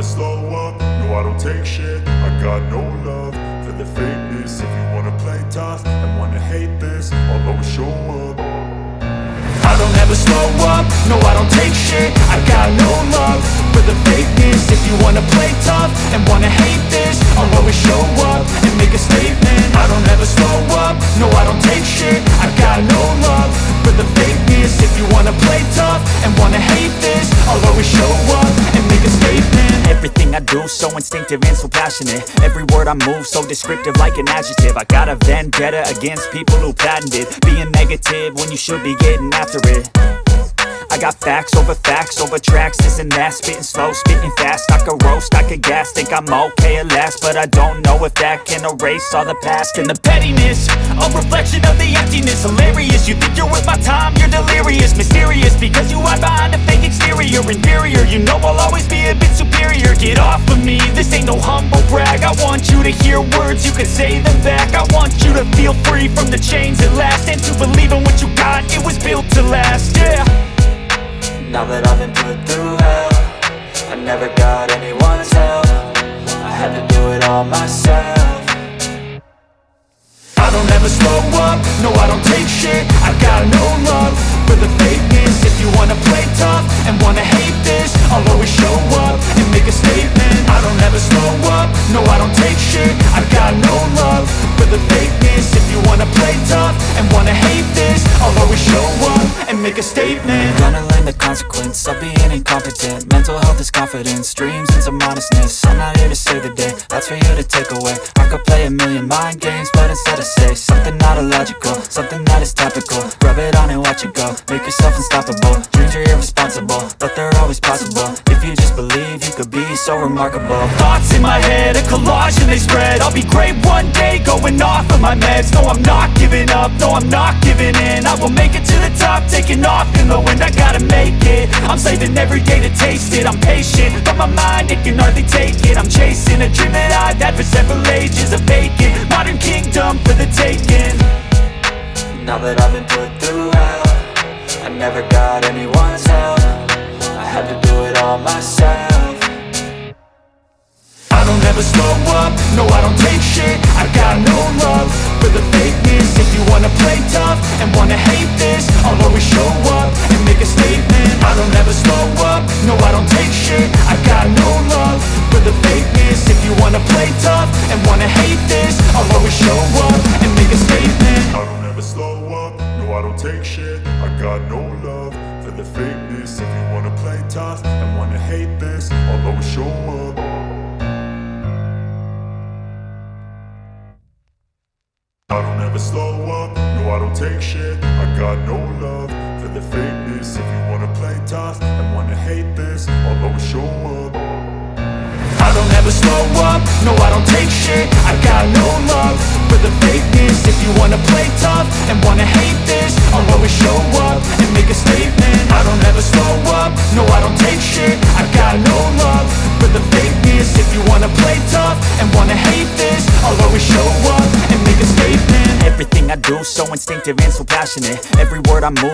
slow up, no I don't take shit. I got no love for the fakeness. If you wanna play tough and wanna hate this, I'll always show up. I don't ever slow up, no I don't take shit. I got no love for the fakeness. If you wanna play tough and wanna hate this, I'll always show up and make a statement. I don't ever slow up, no I don't take shit. I got no love for the fakeness. If you wanna play tough and wanna hate this, I'll always show up and make a statement. Everything I do so instinctive and so passionate. Every word I move so descriptive like an adjective. I got a vendetta against people who patented being negative when you should be getting after it. I got facts over tracks, this and that. Spitting slow, spitting fast, I could roast, I could gas. Think I'm okay at last, but I don't know if that can erase all the past. And the pettiness, a reflection of the emptiness. Hilarious, you think you're worth my time, you're delirious. Mysterious, because you hide behind a fake exterior. Inferior, you know I'll always be a bit superior. Get off of me, this ain't no humble brag. I want you to hear words, you can say them back. I want you to feel free from the chains at last, and to believe in what you got, it was built to last, yeah. Now that I've been put through hell, I never got anyone's help. I had to do it all myself. I don't ever slow up, no I don't take shit. I got no love for the fakeness. If you wanna play tough and wanna hate this, I'll always show up and make a statement. I don't ever slow up, no I don't take shit. I got no love for the fakeness. If you wanna play tough and wanna hate this, I'll always show up and make a statement. Gonna learn the consequence of being incompetent. Mental health is confidence, dreams and some modestness. I'm not here to save the day, that's for you to take away. I could play a million mind games, but instead I say something not illogical, something that is topical. Rub it on and watch it go, make yourself unstoppable. Dreams are irresponsible, but they're always possible. If you just believe, you could be so remarkable. Thoughts in my head, a collage and they spread. I'll be great one day, going off of my meds. No, I'm not giving up, no, I'm not giving in. I will make it to the top, taking off in the wind. I gotta make it, I'm saving every day to taste it. I'm patient, but my mind, it can hardly take it. I'm chasing a dream that I've had for several ages. A vacant, modern kingdom for the taking. Now that I've been put through hell, I never got anyone's help. I had to do it all myself. I don't ever slow up, no I don't take shit. I got no love for the fakeness. If you wanna play tough and wanna hate this, I'll always show up and make a statement. I don't ever slow up, no I don't take shit. I got no love for the fakeness. If you wanna play tough and wanna hate this, I'll always show up and make a statement. I don't ever slow up, no I don't take shit. I got no love for the fakeness. If you wanna play tough and wanna hate this, I'll always show up. I don't ever slow up, no I don't take shit. I got no love for the fakeness. If you wanna play tough and wanna hate this, I'll always show up. I don't ever slow up, no I don't take shit. I got no love for the fakeness. If you wanna play tough and wanna hate this, I'll always show up and make a statement. I don't ever slow up, no I don't take shit. I got no love for the fakeness. If you wanna play tough and wanna hate this, I'll always show up and make a statement. Everything I do so instinctive and so passionate. Every word I move